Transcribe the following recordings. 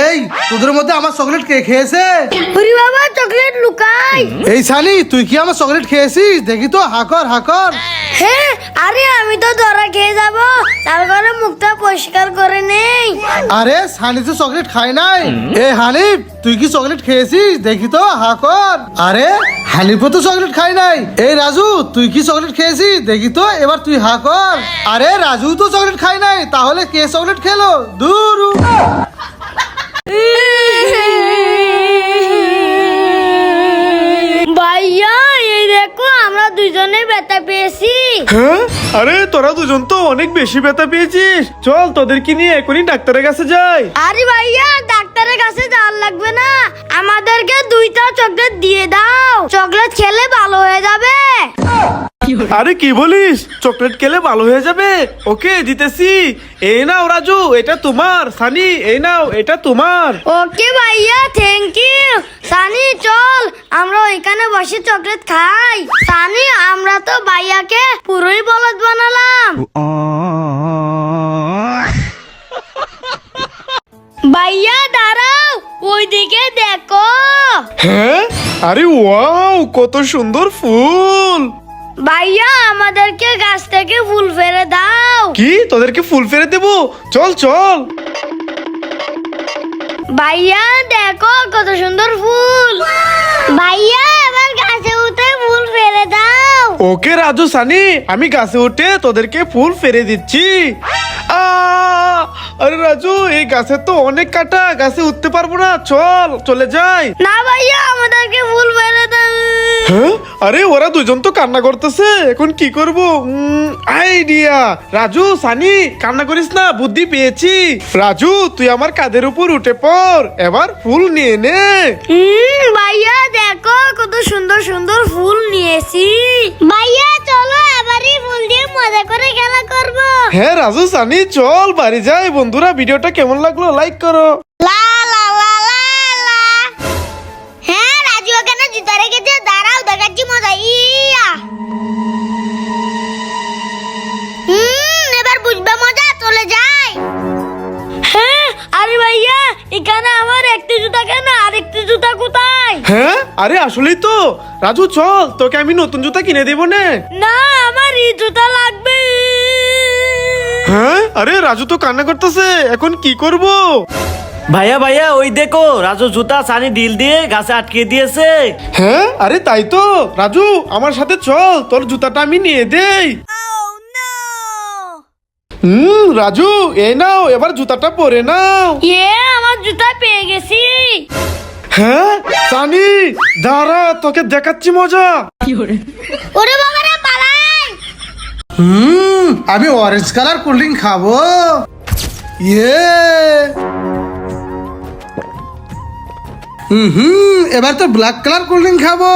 এই তোদের মধ্যে আমার চকলেট কে খেয়েছে? ওরে বাবা, চকলেট লুকাই। এই সানি, তুই কি আমার চকলেট খেয়েছিস? দেখি তো, হাকর হাকর। হ্যাঁ, আরে আমি তো ধরা খেয়ে যাব, তার করে মুখটা পরিষ্কার করে নেই। আরে সানি তো চকলেট খায় নাই। এ হানিফ, তুই কি চকলেট খেয়েছিস? দেখি তো, হাকর। আরে হানিফও তো চকলেট খায় নাই। এই রাজু, তুই কি চকলেট খেয়েছিস? দেখি তো, এবার তুই হাকর। আরে রাজু তো চকলেট খায় নাই, তাহলে কে চকলেট খেলো? দূর। ভাইয়া, এই দেখো আমরা দুজনে ব্যথা পেয়েছি। হ্যাঁ, আরে তোরা দুজন তো অনেক বেশি ব্যথা পেয়েছিস। চল তোদেরকে নিয়ে এখনই ডাক্তারের কাছে যাই। আরে ভাইয়া, ডাক্তারের কাছে যাওয়ার লাগবে না, আমাদেরকে 2টা চকলেট দিয়ে দাও, চকলেট খেলে ভালো হয়ে যাবে। আরে কি বলিস? চকলেট খেলে ভালো হয়ে যাবে? ওকে, দিতেছি। এই নাও রাজু, এটা তোমার। সানি, এই নাও, এটা তোমার। ওকে ভাইয়া, থ্যাংক ইউ। সানি চল, আমরা ওইখানে বসে চকলেট খাই। সানি, আমরা তো ভাইয়াকে পুরোই বলদ বানালাম। ভাইয়া দাঁড়াও, ওইদিকে দেখো। হ্যাঁ, আরে ওয়াও, কত সুন্দর ফুল। ভাইয়া, আমাদেরকে গাছ থেকে ফুল ফেলে দাও। কি, তোদেরকে ফুল ফেলে দেবো? চল চল। ভাইয়া দেখো, কত সুন্দর ফুল। ভাইয়া, এবার গাছে উঠে ফুল ফেলে দাও। ওকে রাজু, সানি, আমি গাছে উঠে তোদেরকে ফুল ফেলে দিচ্ছি। আরে রাজু, এই গাছে তো অনেক কাটা, গাছে উঠতে পারবো না। চল চলে যাই। না ভাইয়া, আমাদেরকে ফুল ফেলে দাও। হ্যাঁ, আরে ওরা দুজন তো কান্না করতেছে, এখন কি করব? আইডিয়া। রাজু, সানি, কান্না করিস না, বুদ্ধি পেয়েছি। রাজু, তুই আমার কাঁধের উপর উঠে পড়, এবার ফুল নিয়ে নে। ভাইয়া দেখো, কত সুন্দর সুন্দর ফুল নিয়েছি। ভাইয়া চলো, এবারই ফুল দিয়ে মজা করে খেলা করব। হ্যাঁ রাজু, সানি, চল বাড়ি যাই। বন্ধুরা, ভিডিওটা কেমন লাগলো লাইক করো। লা লা লা লা লা। হ্যাঁ রাজু, ওখানে জুতা রেখেছে, দাঁড়াও দেখাচ্ছি মজা। ইয়া, এবার বুঝবে মজা, চলে যাই। হ্যাঁ, আরে ভাইয়া, এখানে আমার একটি জুতা কেন, আরেকটি জুতা কোথায়? হ্যাঁ, আরে আসলেই তো। রাজু চল, তোকে আমি নতুন জুতা কিনে দেবো নে। না, আমার এই জুতা লাগবে। হ্যাঁ, আরে রাজু তো কান্না করতেছে, এখন কি করব? ভাইয়া ভাইয়া, ওই দেখো, রাজু জুতা সানি ডিল দিয়ে গাছে আটকে দিয়েছে। হ্যাঁ, আরে তাই তো। রাজু, আমার সাথে চল, তোর জুতাটা আমি নিয়ে দেই। রাজু, এই নাও, এবার জুতাটা পরে নাও। আমার জুতা পেয়ে গেছি। হ্যাঁ, সানি, দাঁড়া, তোকে দেখাচ্ছি মজা। ওরে বাবা রে, পালাই। আমি অরেঞ্জ কালার কোল্ড ড্রিঙ্ক খাবো। ইয়ে, এবার তো ব্ল্যাক কালার কোল্ড ড্রিঙ্ক খাবো।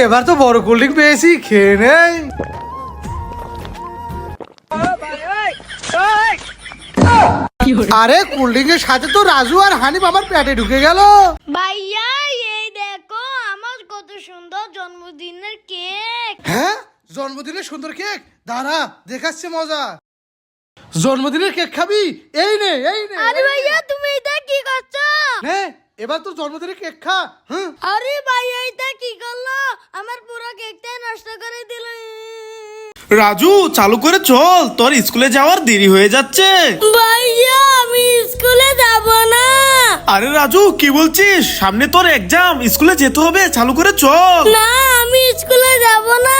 এবার তো বড় কোল্ড ড্রিঙ্ক পেয়েছি, খেয়ে নেই। আরে কোল্ড ড্রিঙ্কের সাথে তো রাজু আর হানিফ আমার পেটে ঢুকে গেল। ভাইয়া, এই দেখো আমার কত সুন্দর জন্মদিনের কেক। হ্যাঁ, জন্মদিনের সুন্দর কেক, দাঁড়া দেখাচ্ছে মজা। জন্মদিনের কেক খাবি? এই নে, এই নে। আরে ভাইয়া, তুমি এটা কি করছো? নে, এবার তোর জন্মদিনের কেক খা। হ্যাঁ, আরে ভাইয়া, এটা কি করলো? আমার পুরো কেকটা নষ্ট করে দিল। রাজু, চালু করে চল, তোর স্কুলে যাওয়ার দেরি হয়ে যাচ্ছে। ভাইয়া, আমি স্কুলে যাব না। আরে রাজু, কি বলছিস? সামনে তোর এক্সাম, স্কুলে যেতে হবে, চালু করে চল। না, আমি স্কুলে যাব না।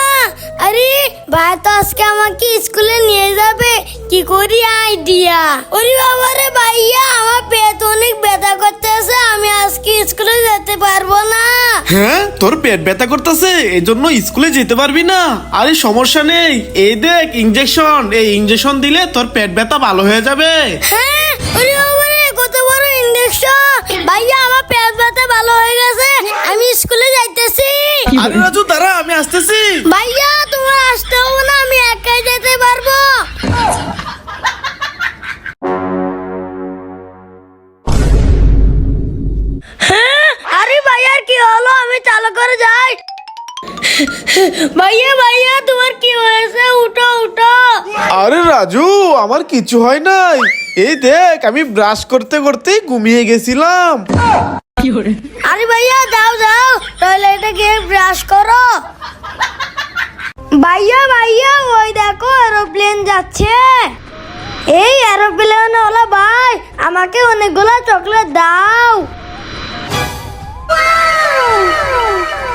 আরে ভাই তো আজকে আমাকে স্কুলে নিয়ে যাবে, কি করি আইডিয়া। ওরে বাবা রে ভাইয়া, আমার পেট অনেক ব্যথা করতেছে, আমি আজকে স্কুলে যেতে পারবো না। হ্যাঁ, তোর পেট ব্যথা করতেছে, এই জন্য স্কুলে যেতে পারবি না। আরে সমস্যা নেই, এই দেখ ইনজেকশন, এই ইনজেকশন দিলে তোর পেট ব্যথা ভালো হয়ে যাবে। হ্যাঁ, ওরে বাবা রে, কত বড় ইনজেকশন। ভাইয়া, আমার পেট ব্যথা ভালো হয়ে গেছে, আমি স্কুলে যাইতেছি। আরে রাজু, দাঁড়া, আমি আসতেছি। ভাইয়া, তোমার আসতে হবে না, আমি একাই যেতে পারবো। হ্যাঁ, আরে ভাইয়া, কি হলো? আমি চালু করে যাই। ভাইয়া ভাইয়া, তোমার কি হয়েছে? উঠো উঠো। আরে রাজু, আমার কিছু হয় নাই। এই দেখ আমি ব্রাশ করতে করতে ঘুমিয়ে গেছিলাম। আরে ভাইয়া যাও যাও টয়লেটে গিয়ে ব্রাশ করো। ভাইয়া ভাইয়া ওই দেখো এরোপ্লেন যাচ্ছে। এই এরোপ্লেন ওলা ভাই আমাকে অনেকগুলো চকলেট দাও।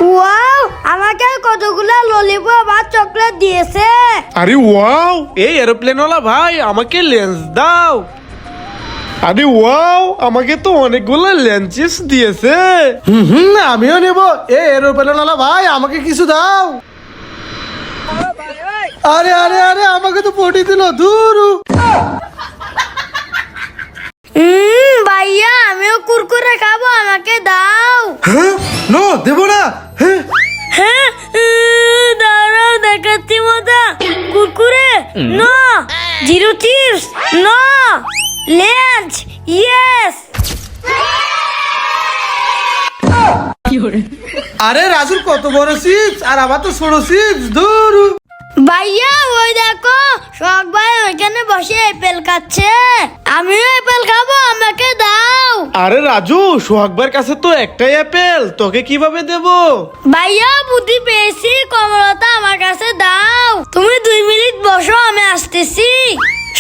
ওয়াও আমাকে কতগুলো ললিপপ আর চকলেট দিয়েছে। আরে ওয়াও, এই এরোপ্লেনওয়ালা ভাই আমাকে লেন্স দাও। আরে ওয়াও, আমাকে তো অনেকগুলো লেন্সেস দিয়েছে। আমিও নেব। এই এরোপ্লেনওয়ালা ভাই আমাকে কিছু দাও। আরে আরে আরে আমাকে তো পটি দিল দূর। ভাইয়া আমিও কুরকুরে খাবো আমাকে দাও। হ্যাঁ নো দেবো না। হ্যাঁ হ্যাঁ দাঁড়াও দেখাচ্ছি মজা। Kurkure no, zero chips no, লেঞ্চ ইয়েস। আরে রাজুর কত বড় চিপস আর আমার তো ছোট চিপস দূর। ভাইয়া ওই দেখো শখ ভাই ওইখানে বসে আপেল খাচ্ছে। আমিও আপেল খাবো আমাকে দাও। আরে রাজু, সোহাগবার কাছে তো একটাই অ্যাপেল, তোকে কিভাবে দেব? ভাইয়া বুদ্ধি পেয়েছি, কমলতা আমার কাছে দাও। তুমি 2 মিনিট বসো আমি আসতেছি।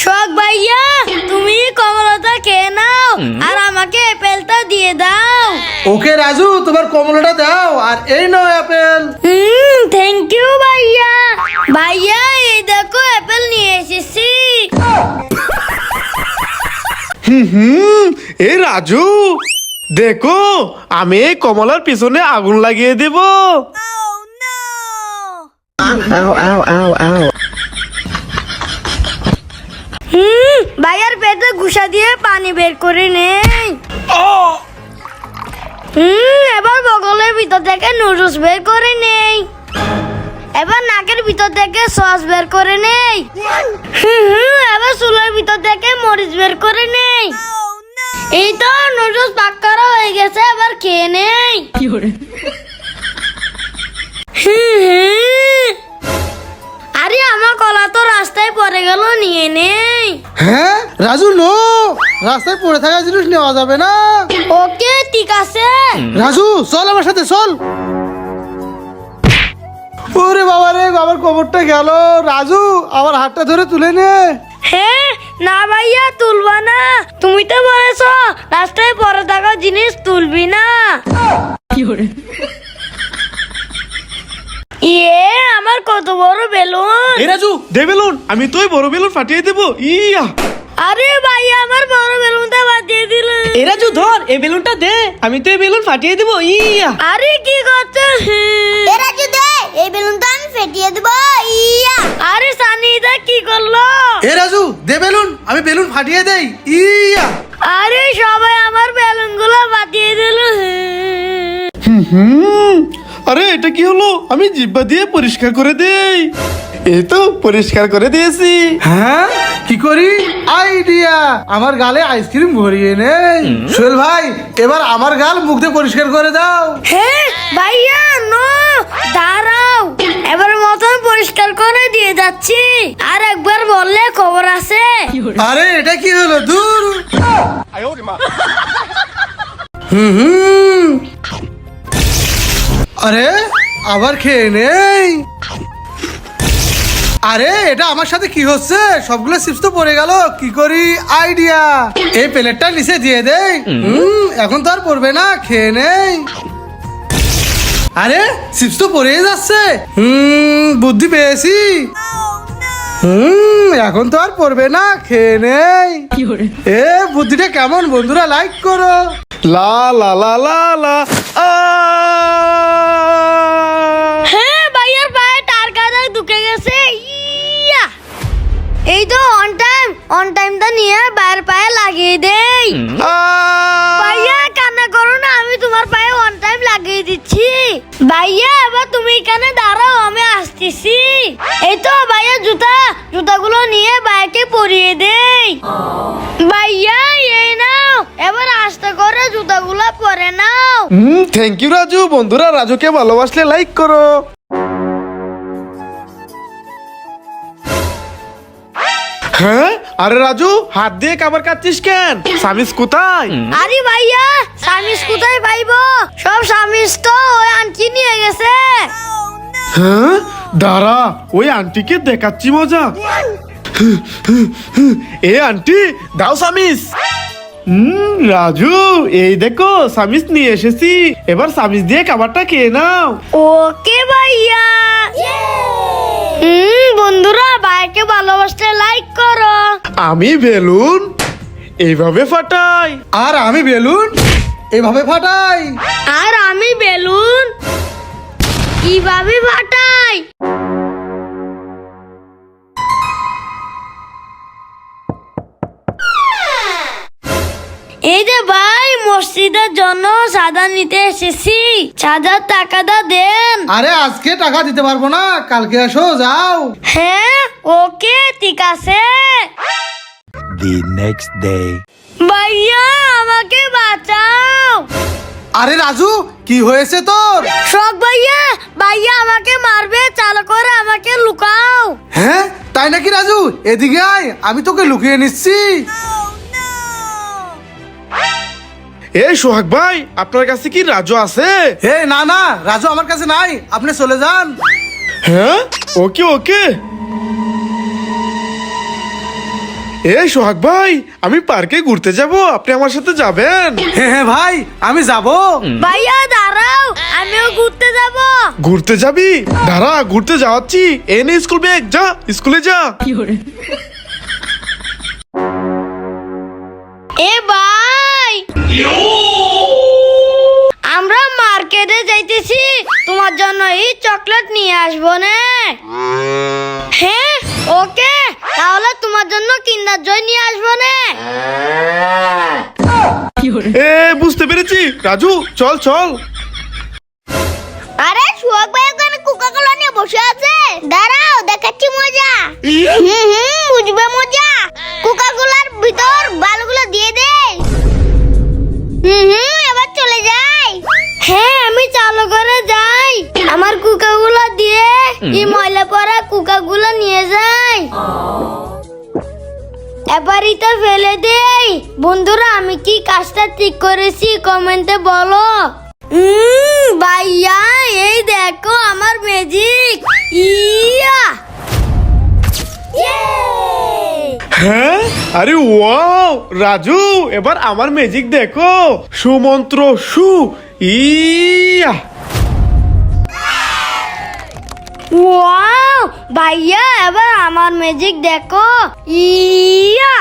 শখ ভাইয়া তুমি কমলতা খেয়ে নাও আর আমাকে আপেলটা দিয়ে দাও। ওকে রাজু তোমার কমলাটা দাও আর এই নাও আপেল। থ্যাংক ইউ ভাইয়া। ভাইয়া এই দেখো আপেল নিয়ে এসেছি। এই রাজু দেখো, আমি এই কমলার পিছনে আগুন লাগিয়ে দেব। ভাইয়ার পেটে ঘুষা দিয়ে পানি বের করে নেই। এবার বগলের ভিতর থেকে নুডলস বের করে নেই। এবার নাকের ভিতর থেকে সস বের করে নেই। এবার চুলের ভিতর থেকে মরিচ বের করে নেই। এই তো নুডলস পাক করা হয়ে গেছে, এবার খেয়ে নেই। আরে আমার কলা তো রাস্তায় পড়ে গেল, নিয়ে নেই। হ্যাঁ রাজু নো, রাস্তায় পড়ে থাকা জিনিস নেওয়া যাবে না। ওকে ঠিক আছে। রাজু চল আমার সাথে চল। ওরে বাবা রে, আমার কোমরটা গেল। রাজু আমার হাতটা ধরে তুলে নে। হ্যাঁ না ভাইয়া তুলবা না, তুমি তো বলেছো রাস্তায় পড়ে থাকা জিনিস তুলবি না। ইয়ে আমার কত বড় বেলুন। এই রাজু দে বেলুন, আমি তোই বড় বেলুন ফাটিয়ে দেবো। ইয়া আরে ভাইয়া আমার বড় বেলুনটা বাদিয়ে দিল। এ রাজু ধর এই বেলুনটা দে, আমি তো এই বেলুন ফাটিয়ে দিব। ইয়া আরে কি করতে এরা যদি এই বেলুনটা আমি ফেটিয়ে দেব। ইয়া আরে সানিদা কি করলো? এ রাজু দে বেলুন, আমি বেলুন ফাটিয়ে দেই। ইয়া আরে সবাই আমার বেলুনগুলো বাদিয়ে দিল। আরে এটা কি হলো? আমি জিব্বা দিয়ে পরিষ্কার করে দেই। এই তো পরিষ্কার করে দিয়েছি। হ্যাঁ কি করি? আইডিয়া, আমার গালে আইসক্রিম ভরিয়ে নেই। সোহেল ভাই এবার আমার গাল মুখ দিয়ে পরিষ্কার করে দাও। হ্যাঁ ভাইয়া নো দাঁড়াও, এবার মতন পরিষ্কার করে দিয়ে যাচ্ছি। আর একবার বললে খবর আছে। আরে এটা কি হলো দূর। হুম আরে আবার খেয়ে নেই। আরে এটা আমার সাথে কি হচ্ছে? সবগুলো চিপস তো পড়ে গেল, কি করি? আইডিয়া, এই প্লেটটা নিচে দিয়ে দেই। এখন তো আর পড়বে না, খেয়ে নেই। আরে চিপস তো পড়েই যাচ্ছে। বুদ্ধি পেয়েছি। এখন তো আর পড়বে না, খেয়ে নেই। এ বুদ্ধিটা কেমন বন্ধুরা, লাইক করো। লা লা লা লা লা হ্যাঁ ভাইয়ার পায়ে টার কাদা ঢুকে গেছে। ইয়া এই তো অন টাইমটা নিয়ে বাইরের পায়ে লাগিয়ে দেই। ভাইয়া কান্না করো না, আমি তোমার পায়ে অন টাইম লাগিয়ে দিচ্ছি। ভাইয়া এবার তুমি এখানে দাঁড়াও, আমি আসতেছি। এই তো ভাইয়া জুতাগুলো নিয়ে বাইকে পরিয়ে দেই। ভাইয়া এই নাও, এবার আস্তে করে জুতাগুলো পরে নাও। Thank you Raju. বন্ধুরা রাজুকে ভালোবাসলে লাইক করো। হ্যাঁ আরে রাজু, হাত দিয়ে কাবার কাটছিস কেন? সামিস কোথায়? আরে ভাইয়া, সামিস কোথায় পাইবো? সব সামিস তো ওই আন্টি নিয়ে গেছে। হ্যাঁ, দাঁড়া, ওই আন্টিকে দেখাচ্ছি মজা। এ আন্টি, দাও সামিস। রাজু, এই দেখো সামিস নিয়ে এসেছি, এবার সামিস দিয়ে খাবারটা খেয়ে নাও। ওকে ভাইয়া। বন্ধুরা, ভাইকে ভালোবাসতে লাইক করো। আমি বেলুন এইভাবে ফাটাই। আর আমি বেলুন এভাবে ফাটাই। আর আমি বেলুন কিভাবে ফাটাই। এই যে ভাই, মসজিদের জন্য চাঁদা নিতে এসেছি, চাঁদার টাকাটা দেন। আরে আজকে টাকা দিতে পারবো না, কালকে এসো, যাও। হ্যাঁ, ওকে, ঠিক আছে। The next day. ভাইয়া, আমাকে বাঁচাও। আরে রাজু, কি হয়েছে তোর? শখ ভাইয়া, ভাইয়া আমাকে মারবে, চালু করে আমাকে লুকাও। হ্যাঁ, তাই নাকি রাজু? এদিকে আয়, আমি তোকে লুকিয়ে নিচ্ছি। এ সোহাগ ভাই, আপনার কাছে কি রাজু আছে? হে, না না, রাজু আমার কাছে নাই, আপনি চলে যান। হ্যাঁ, ওকে ওকে। এ সোহাগ ভাই, আমি পার্কে ঘুরতে যাব, আপনি আমার সাথে যাবেন? হ্যাঁ হ্যাঁ ভাই, আমি যাব। ভাইয়া দাঁড়াও, আমিও ঘুরতে যাব। ঘুরতে যাবি? দাঁড়া, ঘুরতে যাওয়াচ্ছি। এ নে স্কুল ব্যাগ, যা স্কুলে যা। এ ভাই, আমরা মার্কেটে যাইতেছি, তোমার জন্য এই চকলেট নিয়ে আসবো না। হ্যাঁ, ওকে, তাহলে তোমার জন্য কিন্ডার জয় নিয়ে আসবো না। এ বুঝতে পেরেছি, রাজু চল চল। আরে সুহাগ ভাই ওখানে কোকা-কোলা নিয়ে বসে আছে, দাঁড়াও দেখাচ্ছি মজা। বুঝবে মজা। কোকা-কোলার ভিতর বালুগুলো দিয়ে দে। এবার চলে যাই। হ্যাঁ, আমি চালু করে যাই, আমার কোকা-কোলা দিয়ে এই ময়লা পড়া কোকা-কোলা নিয়ে যাই। এবার এটা ফেলে দেই। বন্ধুরা, আমি কি কাজটা ঠিক করেছি কমেন্টে বলো। ভাইয়া, এই দেখো আমার ম্যাজিক। ইয়া, হ্যাঁ, আরে ওয়াও রাজু, এবার আমার ম্যাজিক দেখো। সুমন্ত্র সু, ইয়া। ওয়াও ভাইয়া, এবার আমার ম্যাজিক দেখো। ইয়া।